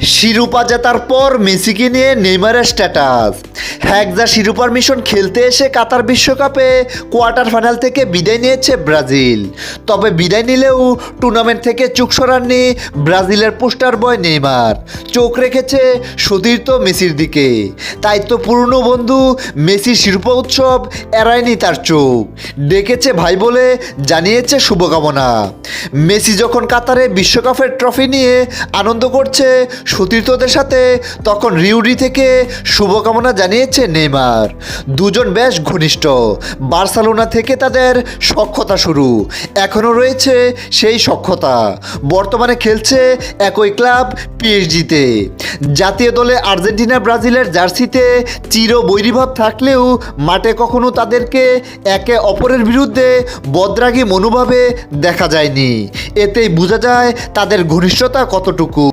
শিরোপা জেতার পর মেসিকে নিয়ে নেইমারের স্ট্যাটাস। হ্যাকজা শিরোপার মিশন খেলতে এসে কাতার বিশ্বকাপে কোয়ার্টার ফাইনাল থেকে বিদায় নিয়েছে ব্রাজিল। তবে বিদায় নিলেও টুর্নামেন্ট থেকে চোখ সরাননি ব্রাজিলের পোস্টার বয় নেইমার। চোখ রেখেছে সতীর্থ মেসির দিকে। তাই তো পুরনো বন্ধু মেসির শিরোপা উৎসব এড়ায়নি তার চোখ, ডেকেছে ভাই বলে জানিয়েছে শুভকামনা। মেসি যখন কাতারে বিশ্বকাপের ট্রফি নিয়ে আনন্দ করছে সতীর্থদের সাথে, তখন রিউডি থেকে শুভকামনা জানিয়েছে নেইমার। দুজন বেশ ঘনিষ্ঠ। বার্সেলোনা থেকে তাদের সখ্যতা শুরু, এখনও রয়েছে সেই সখ্যতা। বর্তমানে খেলছে একই ক্লাব পিএসজিতে। জাতীয় দলে আর্জেন্টিনা ব্রাজিলের জার্সিতে চির বৈরীভাব থাকলেও মাঠে কখনো তাদেরকে একে অপরের বিরুদ্ধে বদরাগী মনোভাবে দেখা যায়নি। এতেই বোঝা যায় তাদের ঘনিষ্ঠতা কতটুকু।